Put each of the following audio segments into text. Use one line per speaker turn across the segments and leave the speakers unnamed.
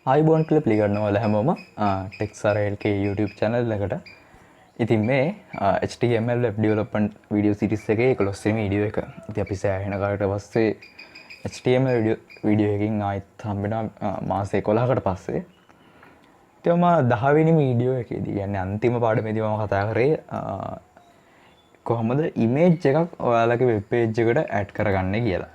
ආයිබෝන් කියලා පිළිගන්නවා හැමෝම ටෙක්සර LK YouTube channel එකට. ඉතින් මේ HTML web development video series එකේ 11 වෙනි වීඩියෝ එක. ඉතින් අපි සෑහෙන කාලයකට පස්සේ HTML වීඩියෝ එකකින් ආයෙත් හම්බෙනවා මාස 11කට පස්සේ. ඉතින් මම 10 වෙනි වීඩියෝ එකේදී කියන්නේ අන්තිම පාඩමේදී මම කතා කරේ කොහොමද image එකක් ඔයාලගේ web page එකට add කරගන්නේ කියලා.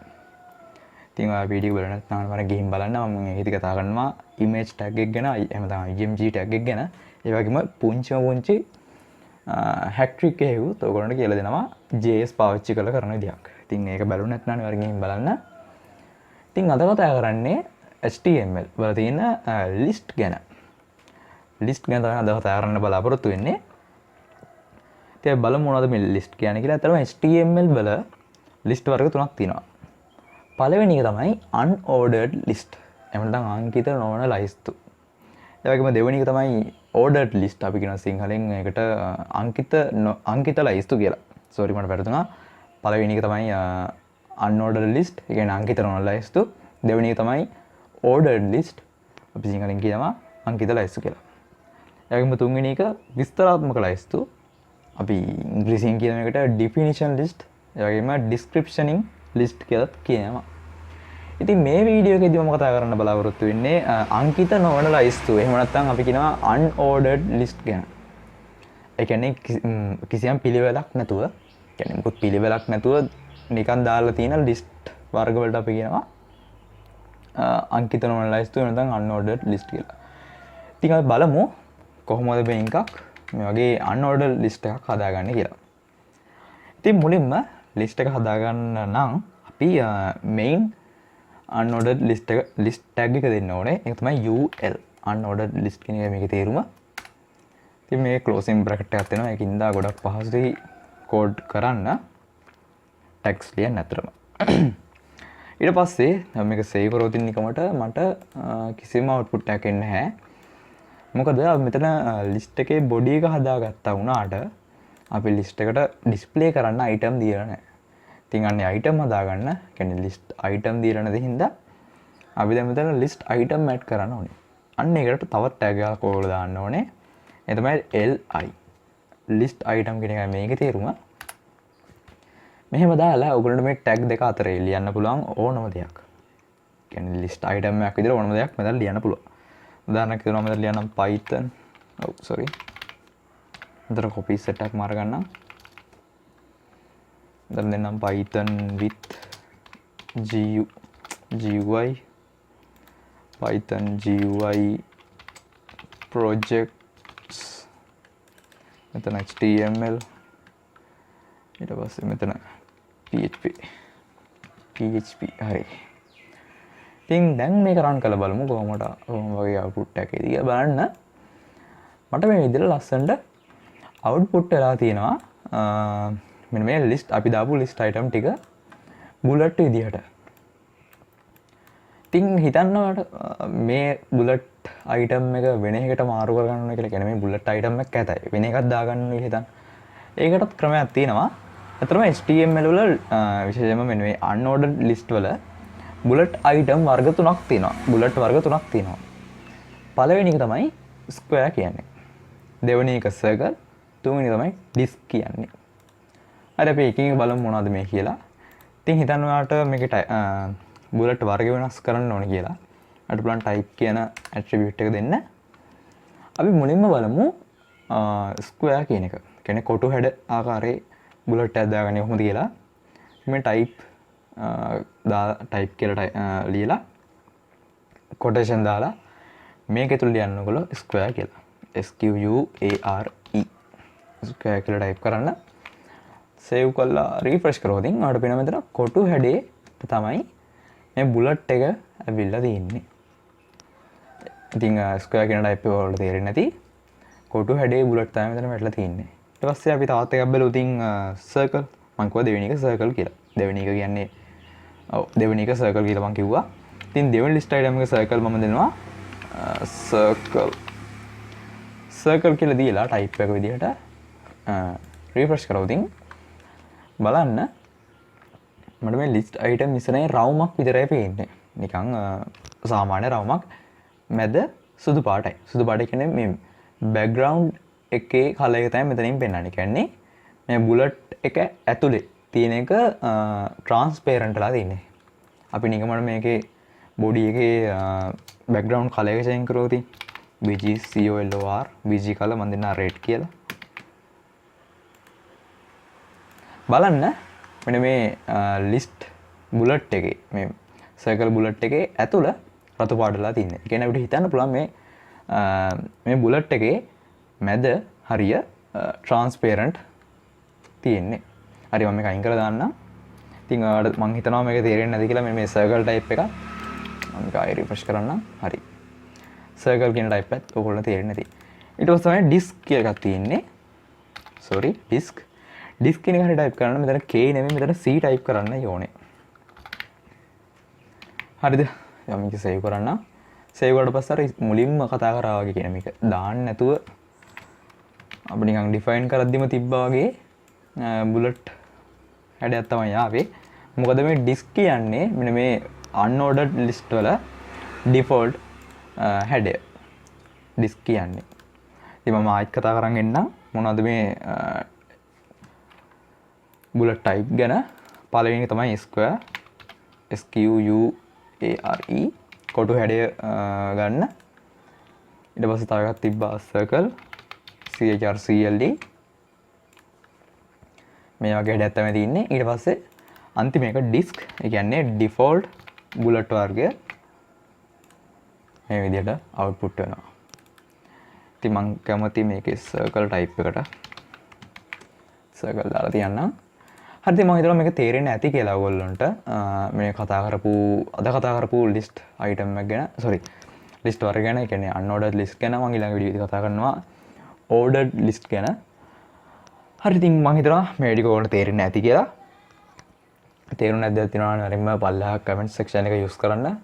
ඉතින් ඔයා වීඩියෝ බලන නැත්නම් මම ගිහින් බලන්න මම මේකෙදි කතා කරනවා image tag එක ගැන එහෙම තමයි img tag එක ගැන ඒ වගේම පුංචි hack trick එකකුත් ඔයගොල්ලන්ට කියලා දෙනවා js පාවිච්චි කරලා කරන විදියක්. ඉතින් ඒක බලුනේ නැත්නම් ඔයාලා ගිහින් බලන්න. ඉතින් අද කතා කරන්නේ HTML වල තියෙන list ගැන. list ගැන තමයි අද කතා කරන්න බලාපොරොත්තු වෙන්නේ. ඉතින් බලමු මොනවද මේ list කියන්නේ කියලා. අතරම HTML වල list වර්ග තුනක් තියෙනවා. පළවෙනි එක තමයි unordered list. එහෙම නැත්නම් අංකිත නොවන ලයිස්තු. ඒ වගේම දෙවෙනි එක තමයි ordered list. අපි කියන සිංහලෙන් ඒකට අංකිත ලයිස්තු කියලා. sorry මට වැරදුනා. පළවෙනි එක තමයි unordered list. ඒ කියන්නේ අංකිත නොවන ලයිස්තු. දෙවෙනි එක තමයි ordered list. අපි සිංහලෙන් කියනවා අංකිත ලයිස්තු කියලා. ඒ වගේම තුන්වෙනි එක විස්තරාත්මක ලයිස්තු. අපි ඉංග්‍රීසියෙන් කියන එකට definition list. ඒ වගේම descriptioning list කියලා කියනවා. ඉතින් මේ වීඩියෝ එකේදී මම කතා කරන්න බලාපොරොත්තු වෙන්නේ අංකිත නොවන ලයිස්තු. එහෙම නැත්නම් අපි කියනවා unordered list ගැන. ඒ කියන්නේ කිසියම් පිළිවෙලක් නැතුව, කියන්නේ මොකද පිළිවෙලක් නැතුව නිකන් දාලා තියෙන list වර්ග වලට අපි කියනවා අංකිත නොවන ලයිස්තු නැත්නම් unordered list කියලා. ඉතින් අපි බලමු කොහොමද මේ එකක් මේ වගේ unordered list එකක් හදාගන්නේ කියලා. ඉතින් මුලින්ම list එක හදාගන්න නම් අපි main unordered list tag එක දෙන්න ඕනේ. ඒක තමයි UL unordered list කියන එක මේකේ තේරුම. ඉතින් මේ closing bracket එකක් තියෙනවා. ඒකින්ද ගොඩක් පහසුයි කෝඩ් කරන්න. text ලියන්න අතරම. ඊට පස්සේ මේක save කරලා තින්න එකමට මට කිසිම output එකක් එන්නේ නැහැ. මොකද මෙතන list එකේ body එක හදාගත්තා වුණාට අපි list එකට display කරන්න item දීලා නැහැ. ඉතින් අන්නේ item හදාගන්න, කියන්නේ list item දීලා නැති හින්දා අපි දැන් මෙතන list item add කරන්න ඕනේ. අන්න ඒකට තවත් tag එකක් ඔයගොල්ලෝ දාන්න ඕනේ. ඒ තමයි li. list item කියන එකයි මේකේ තේරුම. මෙහෙම දාලා ඔයගොල්ලන්ට මේ tag දෙක අතරේ ලියන්න පුළුවන් ඕනම දෙයක්. කියන්නේ list item එකක් විදිහට ඕනම දෙයක් මෙතන ලියන්න පුළුවන්. උදාහරණයක් දෙනවා මෙතන ලියන්නම් python. sorry. මෙතන copy set එකක් මාර ගන්නම්. then දෙන්නම් python with GUI python GUI projects මෙතන HTML ඊට පස්සේ මෙතන PHP හරි. ඉතින් දැන් මේක run කරලා බලමු කොහොම වගේ output එකක් එයි කියලා බලන්න. මට මේ විදිහට ලස්සනට output වෙලා තියෙනවා. මෙන්න මේ list අපි දාපු list item ටික bullet විදිහට. ඉතින් හිතන්නවට මේ bullet item එක වෙන එකකට මාරු කරගන්න ඕනේ කියලා. කියන්නේ මේ bullet item එක ඇතයි වෙන එකක් දාගන්න ඕනේ හිතන්න. ඒකටත් ක්‍රමයක් තියෙනවා. අතරම HTML වල විශේෂයෙන්ම මෙන්න මේ unordered list වල bullet item වර්ග තුනක් තියෙනවා. bullet වර්ග තුනක් තියෙනවා. පළවෙනි එක තමයි square කියන්නේ. දෙවෙනි එක circle, තුන්වෙනි තමයි disk කියන්නේ. හරි අපි එකකින් බලමු මොනවද මේ කියලා. ඉතින් හිතන්න ඔයාලට මේකට bullet වර්ග වෙනස් කරන්න ඕනේ කියලා. අට බලන්න type කියන attribute එක දෙන්න. අපි මුලින්ම බලමු square කියන එක. කියන්නේ කොටු හැඩ ආකාරයේ bullet එකක් දාගන්නේ කොහොමද කියලා. මේ type කියලා ලියලා quotation දාලා මේක තුල ලියන්න ඕගොල්ලෝ square කියලා. SQUARE square කියලා type කරන්න. save කරලා refresh කරොත් ඔයාලට පේනවා මෙතන කොටු හැඩේ තමයි මේ bullet එක ඇවිල්ලා තියෙන්නේ. ඉතින් square කියන type එක වලට තේරෙන්නේ නැති කොටු හැඩේ bullet තමයි මෙතන වැටලා තියෙන්නේ. ඊට පස්සේ අපි තවත් එකක් බලමු. ඉතින් circle මම කිව්වා දෙවෙනි එක circle කියලා. දෙවෙනි එක කියන්නේ දෙවෙනි එක circle කියලා මම කිව්වා. ඉතින් දෙවෙනි list item එක circle මම දෙනවා circle කියලා දීලා type එක විදිහට refresh කරොත් බලන්න මට මේ list item ඉස්සරහින් රවුමක් විතරයි පේන්නේ. නිකන් සාමාන්‍ය රවුමක්. මැද සුදු පාටයි. සුදු පාට කියන්නේ මේ බෑග්ග්‍රවුන්ඩ් එකේ කලර් එක තමයි මෙතනින් පෙන්වන්නේ. කියන්නේ මේ බුලට් එක ඇතුලේ තියෙන එක ට්‍රාන්ස්පේරන්ට්ලා තියෙන්නේ. අපි නිකමට මේකේ බොඩි එකේ බෑග්ග්‍රවුන්ඩ් කලර් එක චේන්ජ් කරොත් BG BG කලර් මම දෙන්නා රෙඩ් කියලා. බලන්න මෙන්න මේ ලිස්ට් බුලට් එකේ මේ සර්කල් බුලට් එකේ ඇතුළ රතු පාටලා තියෙන්නේ. ඒ කියන්නේ අපිට හිතන්න පුළුවන් මේ බුලට් එකේ මැද හරිය ට්‍රාන්ස්පේරන්ට් තියෙන්නේ. හරි මම මේක අයින් කරලා දාන්නම්. ඉතින් ඔයාලට මම හිතනවා මේක තේරෙන්නේ නැති කියලා මේ සර්කල් ටයිප් එක මම මේක ආයෙ රිෆ්‍රෙෂ් කරන්නම්. හරි. සර්කල් කියන ටයිප් එකත් ඔයගොල්ලෝ තේරෙන්නේ නැති. ඊට පස්සේ තමයි ඩිස්ක් කියලා එකක් තියෙන්නේ. sorry disc. ඩිස්ක් කියන එක හරිය ටයිප් කරන්න මෙතන K නෙමෙයි මෙතන C ටයිප් කරන්න ඕනේ. හරිද? මම මේක සේව් කරන්න. සේව් කරලා පස්සේ අර මුලින්ම කතා කරා වගේ කියන මේක දාන්න නැතුව අපි නිකන් ඩිෆයින් කරද්දිම තිබ්බා වගේ බුලට් හැඩයක් තමයි ආවේ. මොකද මේ ඩිස්ක් කියන්නේ මෙන්න මේ unordered list වල default හැඩය. ඩිස්ක් කියන්නේ. ඉතින් මම ආයෙත් කතා කරන් එන්නම් මොනවද මේ බුලට් ටයිප් ගැන. පළවෙනි එක තමයි square SQUARE කොටු හැඩය ගන්න. ඊට පස්සේ තව එකක් තිබ්බා circle CHRCLE මේ වගේ හැඩයක් තමයි තියෙන්නේ. ඊට පස්සේ අන්තිම එක disk ඒ කියන්නේ default bullet වර්ගය මේ විදිහට output වෙනවා. ඉතින් මම කැමති මේකේ circle type එකට circle දාලා තියන්නම්. හරිද මම හිතනවා මේක තේරෙන්නේ නැති කියලා ඔයගොල්ලන්ට මේ අද කතා කරපු list item එක ගැන list වර්ග ගැන. ඒ කියන්නේ unordered list ගැන මම ඊළඟ වීඩියෝ එකේ කතා කරනවා ordered list ගැන. හරි ඉතින් මම හිතනවා මේ වීඩියෝ ඔයාලට තේරෙන්නේ නැති කියලා. තේරුනේ නැද්ද තියෙනවා නම් හරියම පල්ලෙහා comment section එක use කරන්න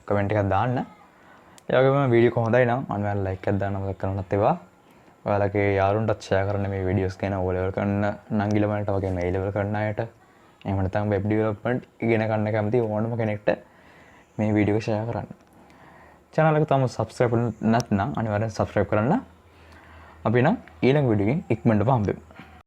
comment එකක් දාන්න. ඒ වගේම වීඩියෝ කොහොඳයි නම් අනිවාර්යෙන් like එකක් දාන්න මතක කරන්නත් ඒවා. ඔයාලගේ යාළුවන්ටත් share කරන්න මේ videos ගැන O level කරන නංගි ළමයින්ට වගේ මේ A level කරන අයට එහෙම නැත්නම් web development ඉගෙන ගන්න කැමති ඕනම කෙනෙක්ට මේ වීඩියෝ එක share කරන්න. channel එක තාම subscribe නැත්නම් අනිවාර්යෙන් subscribe කරන්න. අපි නම් ඊළඟ වීඩියෝ එකකින් ඉක්මනටම හම්බෙමු.